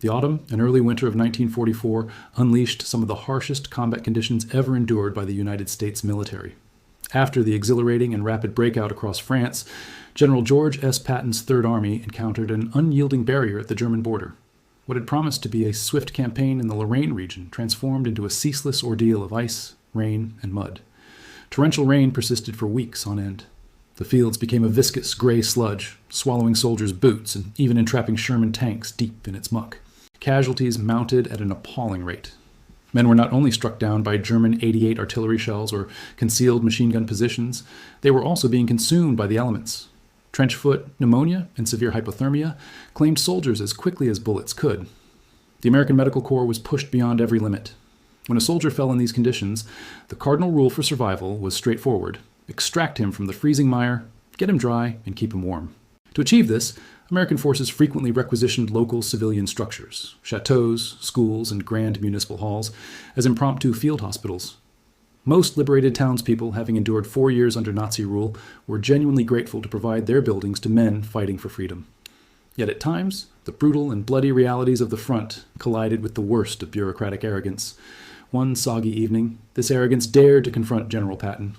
The autumn and early winter of 1944 unleashed some of the harshest combat conditions ever endured by the United States military. After the exhilarating and rapid breakout across France, General George S. Patton's Third Army encountered an unyielding barrier at the German border. What had promised to be a swift campaign in the Lorraine region transformed into a ceaseless ordeal of ice, rain, and mud. Torrential rain persisted for weeks on end. The fields became a viscous gray sludge, swallowing soldiers' boots and even entrapping Sherman tanks deep in its muck. Casualties mounted at an appalling rate. Men were not only struck down by German 88 artillery shells or concealed machine gun positions, they were also being consumed by the elements. Trench foot, pneumonia, and severe hypothermia claimed soldiers as quickly as bullets could. The American Medical Corps was pushed beyond every limit. When a soldier fell in these conditions, the cardinal rule for survival was straightforward: extract him from the freezing mire, get him dry, and keep him warm. To achieve this, American forces frequently requisitioned local civilian structures, chateaus, schools, and grand municipal halls, as impromptu field hospitals. Most liberated townspeople, having endured 4 years under Nazi rule, were genuinely grateful to provide their buildings to men fighting for freedom. Yet at times, the brutal and bloody realities of the front collided with the worst of bureaucratic arrogance. One soggy evening, this arrogance dared to confront General Patton.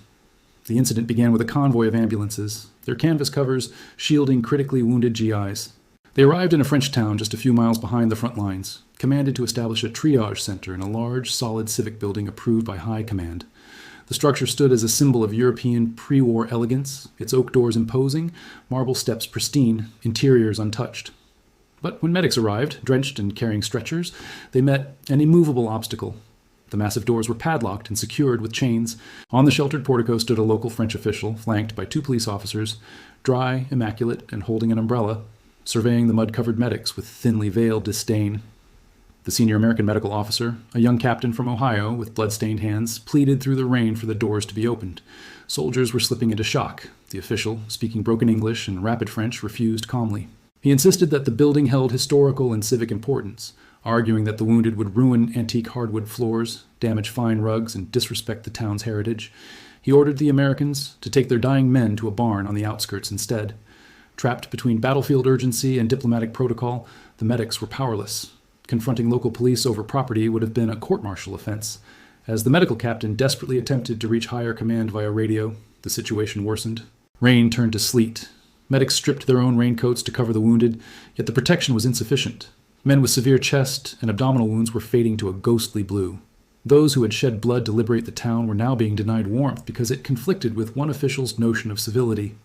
The incident began with a convoy of ambulances, their canvas covers shielding critically wounded GIs. They arrived in a French town just a few miles behind the front lines, commanded to establish a triage center in a large, solid civic building approved by High Command. The structure stood as a symbol of European pre-war elegance, its oak doors imposing, marble steps pristine, interiors untouched. But when medics arrived, drenched and carrying stretchers, they met an immovable obstacle. The massive doors were padlocked and secured with chains. On the sheltered portico stood a local French official, flanked by 2 police officers, dry, immaculate, and holding an umbrella, surveying the mud-covered medics with thinly veiled disdain. The senior American medical officer, a young captain from Ohio with blood-stained hands, pleaded through the rain for the doors to be opened. Soldiers were slipping into shock. The official, speaking broken English and rapid French, refused calmly. He insisted that the building held historical and civic importance, arguing that the wounded would ruin antique hardwood floors, damage fine rugs, and disrespect the town's heritage. He ordered the Americans to take their dying men to a barn on the outskirts instead. Trapped between battlefield urgency and diplomatic protocol, the medics were powerless. Confronting local police over property would have been a court-martial offense. As the medical captain desperately attempted to reach higher command via radio, the situation worsened. Rain turned to sleet. Medics stripped their own raincoats to cover the wounded, yet the protection was insufficient. Men with severe chest and abdominal wounds were fading to a ghostly blue. Those who had shed blood to liberate the town were now being denied warmth because it conflicted with one official's notion of civility.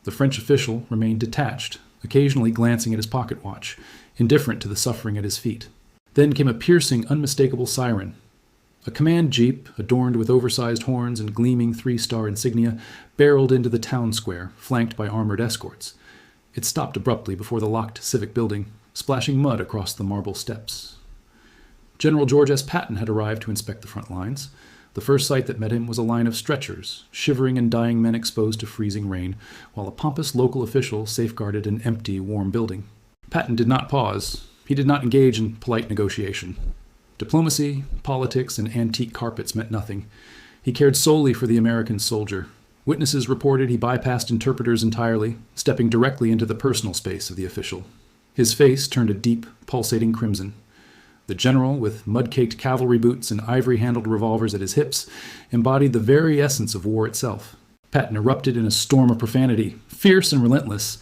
The French official remained detached, occasionally glancing at his pocket watch, indifferent to the suffering at his feet. Then came a piercing, unmistakable siren. A command jeep, adorned with oversized horns and gleaming 3-star insignia, barreled into the town square, flanked by armored escorts. It stopped abruptly before the locked civic building, splashing mud across the marble steps. General George S. Patton had arrived to inspect the front lines. The first sight that met him was a line of stretchers, shivering and dying men exposed to freezing rain, while a pompous local official safeguarded an empty, warm building. Patton did not pause. He did not engage in polite negotiation. Diplomacy, politics, and antique carpets meant nothing. He cared solely for the American soldier. Witnesses reported he bypassed interpreters entirely, stepping directly into the personal space of the official. His face turned a deep, pulsating crimson. The general, with mud-caked cavalry boots and ivory-handled revolvers at his hips, embodied the very essence of war itself. Patton erupted in a storm of profanity, fierce and relentless,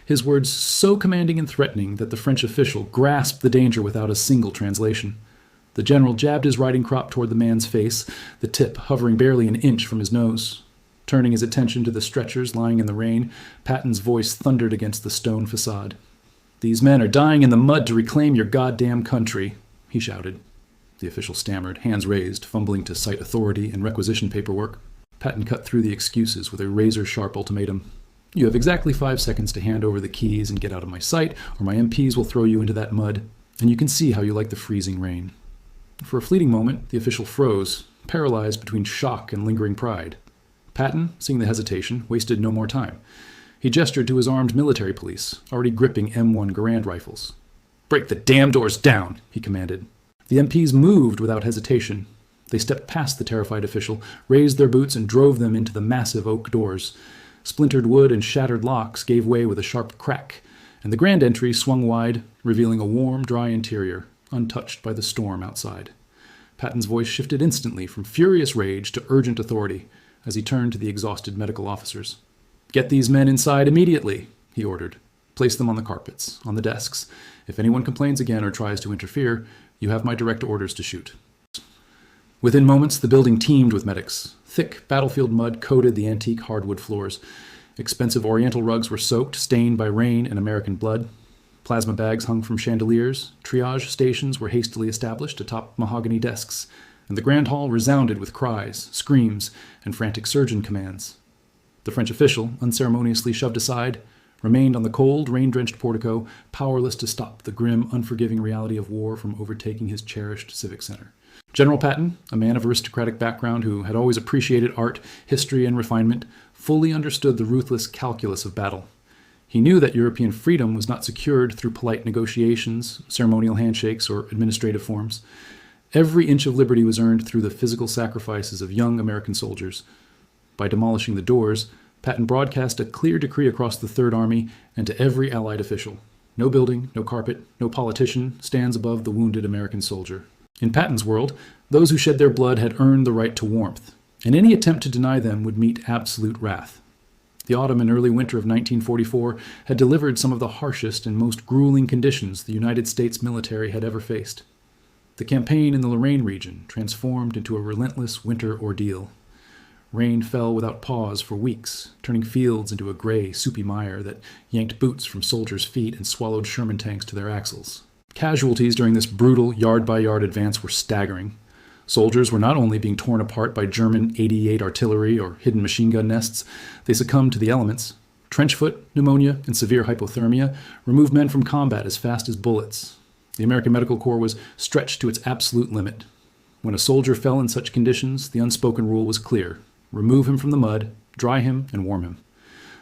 his words so commanding and threatening that the French official grasped the danger without a single translation. The general jabbed his riding crop toward the man's face, the tip hovering barely an inch from his nose. Turning his attention to the stretchers lying in the rain, Patton's voice thundered against the stone facade. "These men are dying in the mud to reclaim your goddamn country," he shouted. The official stammered, hands raised, fumbling to cite authority and requisition paperwork. Patton cut through the excuses with a razor-sharp ultimatum. "You have exactly 5 seconds to hand over the keys and get out of my sight, or my MPs will throw you into that mud, and you can see how you like the freezing rain." For a fleeting moment, the official froze, paralyzed between shock and lingering pride. Patton, seeing the hesitation, wasted no more time. He gestured to his armed military police, already gripping M1 Garand rifles. "Break the damn doors down," he commanded. The MPs moved without hesitation. They stepped past the terrified official, raised their boots, and drove them into the massive oak doors. Splintered wood and shattered locks gave way with a sharp crack, and the grand entry swung wide, revealing a warm, dry interior, untouched by the storm outside. Patton's voice shifted instantly from furious rage to urgent authority as he turned to the exhausted medical officers. "Get these men inside immediately," he ordered. "Place them on the carpets, on the desks. If anyone complains again or tries to interfere, you have my direct orders to shoot." Within moments, the building teemed with medics. Thick battlefield mud coated the antique hardwood floors. Expensive oriental rugs were soaked, stained by rain and American blood. Plasma bags hung from chandeliers. Triage stations were hastily established atop mahogany desks, and the grand hall resounded with cries, screams, and frantic surgeon commands. The French official, unceremoniously shoved aside, remained on the cold, rain-drenched portico, powerless to stop the grim, unforgiving reality of war from overtaking his cherished civic center. General Patton, a man of aristocratic background who had always appreciated art, history, and refinement, fully understood the ruthless calculus of battle. He knew that European freedom was not secured through polite negotiations, ceremonial handshakes, or administrative forms. Every inch of liberty was earned through the physical sacrifices of young American soldiers. By demolishing the doors, Patton broadcast a clear decree across the Third Army and to every Allied official. No building, no carpet, no politician stands above the wounded American soldier. In Patton's world, those who shed their blood had earned the right to warmth, and any attempt to deny them would meet absolute wrath. The autumn and early winter of 1944 had delivered some of the harshest and most grueling conditions the United States military had ever faced. The campaign in the Lorraine region transformed into a relentless winter ordeal. Rain fell without pause for weeks, turning fields into a gray, soupy mire that yanked boots from soldiers' feet and swallowed Sherman tanks to their axles. Casualties during this brutal yard-by-yard advance were staggering. Soldiers were not only being torn apart by German 88 artillery or hidden machine gun nests, they succumbed to the elements. Trench foot, pneumonia, and severe hypothermia removed men from combat as fast as bullets. The American Medical Corps was stretched to its absolute limit. When a soldier fell in such conditions, the unspoken rule was clear: remove him from the mud, dry him, and warm him.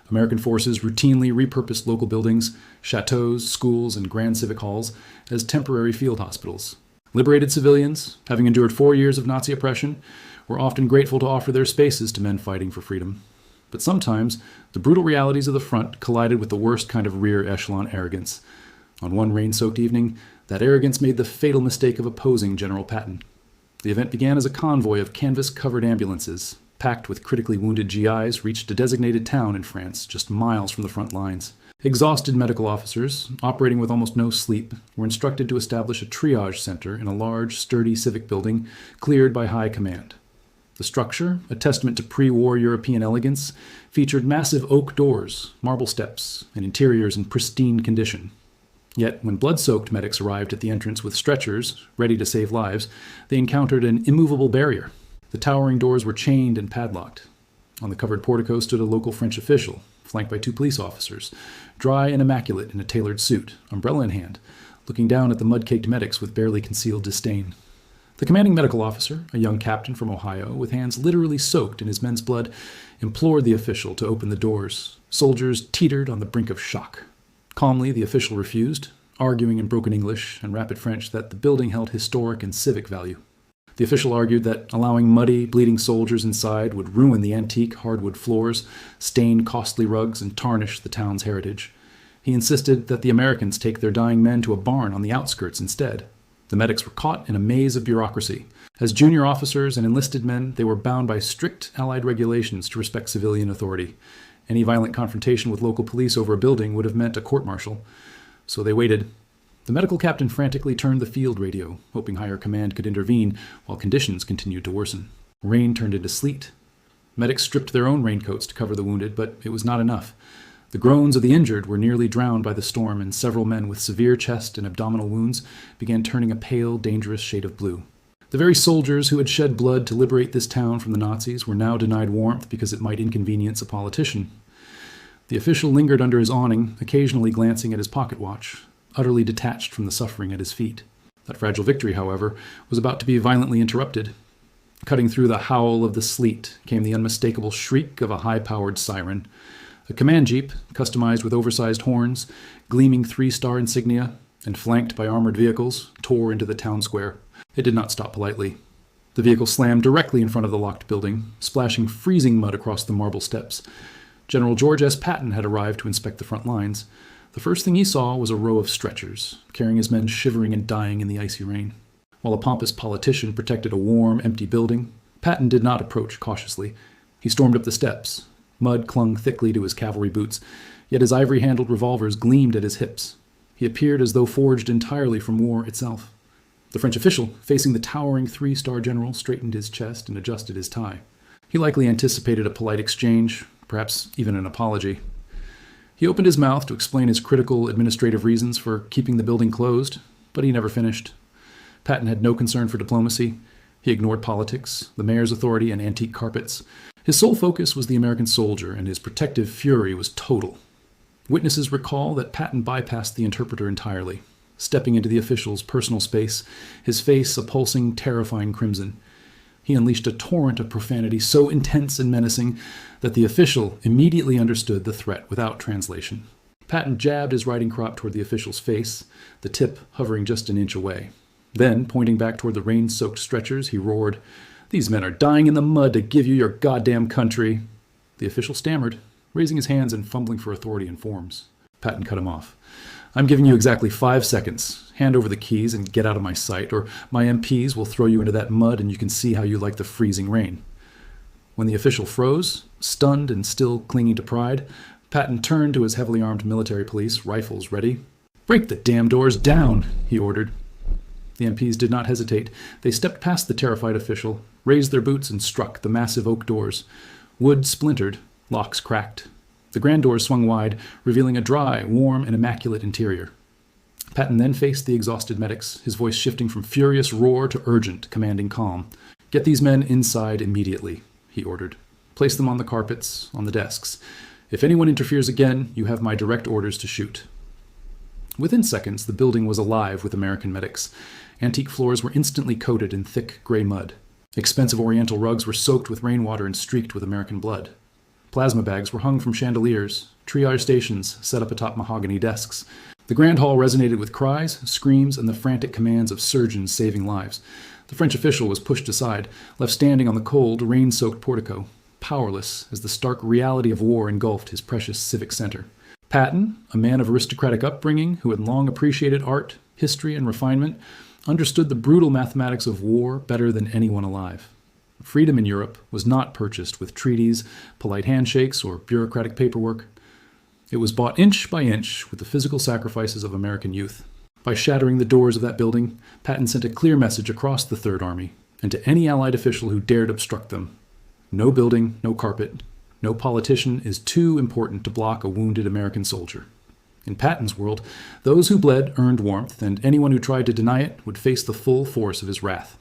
American forces routinely repurposed local buildings, chateaus, schools, and grand civic halls as temporary field hospitals. Liberated civilians, having endured 4 years of Nazi oppression, were often grateful to offer their spaces to men fighting for freedom. But sometimes, the brutal realities of the front collided with the worst kind of rear echelon arrogance. On one rain-soaked evening, that arrogance made the fatal mistake of opposing General Patton. The event began as a convoy of canvas-covered ambulances, packed with critically wounded GIs, reached a designated town in France, just miles from the front lines. Exhausted medical officers, operating with almost no sleep, were instructed to establish a triage center in a large, sturdy civic building cleared by high command. The structure, a testament to pre-war European elegance, featured massive oak doors, marble steps, and interiors in pristine condition. Yet, when blood-soaked medics arrived at the entrance with stretchers, ready to save lives, they encountered an immovable barrier. The towering doors were chained and padlocked. On the covered portico stood a local French official, flanked by 2 police officers, dry and immaculate in a tailored suit, umbrella in hand, looking down at the mud-caked medics with barely concealed disdain. The commanding medical officer, a young captain from Ohio, with hands literally soaked in his men's blood, implored the official to open the doors. Soldiers teetered on the brink of shock. Calmly, the official refused, arguing in broken English and rapid French that the building held historic and civic value. The official argued that allowing muddy, bleeding soldiers inside would ruin the antique hardwood floors, stain costly rugs, and tarnish the town's heritage. He insisted that the Americans take their dying men to a barn on the outskirts instead. The medics were caught in a maze of bureaucracy. As junior officers and enlisted men, they were bound by strict Allied regulations to respect civilian authority. Any violent confrontation with local police over a building would have meant a court-martial. So they waited. The medical captain frantically turned the field radio, hoping higher command could intervene while conditions continued to worsen. Rain turned into sleet. Medics stripped their own raincoats to cover the wounded, but it was not enough. The groans of the injured were nearly drowned by the storm, and several men with severe chest and abdominal wounds began turning a pale, dangerous shade of blue. The very soldiers who had shed blood to liberate this town from the Nazis were now denied warmth because it might inconvenience a politician. The official lingered under his awning, occasionally glancing at his pocket watch, utterly detached from the suffering at his feet. That fragile victory, however, was about to be violently interrupted. Cutting through the howl of the sleet came the unmistakable shriek of a high-powered siren. A command jeep, customized with oversized horns, gleaming 3-star insignia, and flanked by armored vehicles, tore into the town square. It did not stop politely. The vehicle slammed directly in front of the locked building, splashing freezing mud across the marble steps. General George S. Patton had arrived to inspect the front lines. The first thing he saw was a row of stretchers, carrying his men shivering and dying in the icy rain. While a pompous politician protected a warm, empty building, Patton did not approach cautiously. He stormed up the steps. Mud clung thickly to his cavalry boots, yet his ivory-handled revolvers gleamed at his hips. He appeared as though forged entirely from war itself. The French official, facing the towering three-star general, straightened his chest and adjusted his tie. He likely anticipated a polite exchange, perhaps even an apology. He opened his mouth to explain his critical administrative reasons for keeping the building closed, but he never finished. Patton had no concern for diplomacy. He ignored politics, the mayor's authority, and antique carpets. His sole focus was the American soldier, and his protective fury was total. Witnesses recall that Patton bypassed the interpreter entirely, stepping into the official's personal space, his face a pulsing, terrifying crimson. He unleashed a torrent of profanity so intense and menacing that the official immediately understood the threat without translation. Patton jabbed his riding crop toward the official's face, the tip hovering just an inch away. Then, pointing back toward the rain-soaked stretchers, he roared, "These men are dying in the mud to give you your goddamn country." The official stammered, raising his hands and fumbling for authority and forms. Patton cut him off. "I'm giving you exactly 5 seconds. Hand over the keys and get out of my sight, or my MPs will throw you into that mud and you can see how you like the freezing rain." When the official froze, stunned and still clinging to pride, Patton turned to his heavily armed military police, rifles ready. "Break the damn doors down," he ordered. The MPs did not hesitate. They stepped past the terrified official, raised their boots, and struck the massive oak doors. Wood splintered, locks cracked. The grand doors swung wide, revealing a dry, warm, and immaculate interior. Patton then faced the exhausted medics, his voice shifting from furious roar to urgent, commanding calm. "Get these men inside immediately," he ordered. "Place them on the carpets, on the desks. If anyone interferes again, you have my direct orders to shoot." Within seconds, the building was alive with American medics. Antique floors were instantly coated in thick gray mud. Expensive oriental rugs were soaked with rainwater and streaked with American blood. Plasma bags were hung from chandeliers, triage stations set up atop mahogany desks. The grand hall resonated with cries, screams, and the frantic commands of surgeons saving lives. The French official was pushed aside, left standing on the cold, rain-soaked portico, powerless as the stark reality of war engulfed his precious civic center. Patton, a man of aristocratic upbringing who had long appreciated art, history, and refinement, understood the brutal mathematics of war better than anyone alive. Freedom in Europe was not purchased with treaties, polite handshakes, or bureaucratic paperwork. It was bought inch by inch with the physical sacrifices of American youth. By shattering the doors of that building, Patton sent a clear message across the Third Army, and to any Allied official who dared obstruct them. No building, no carpet, no politician is too important to block a wounded American soldier. In Patton's world, those who bled earned warmth, and anyone who tried to deny it would face the full force of his wrath.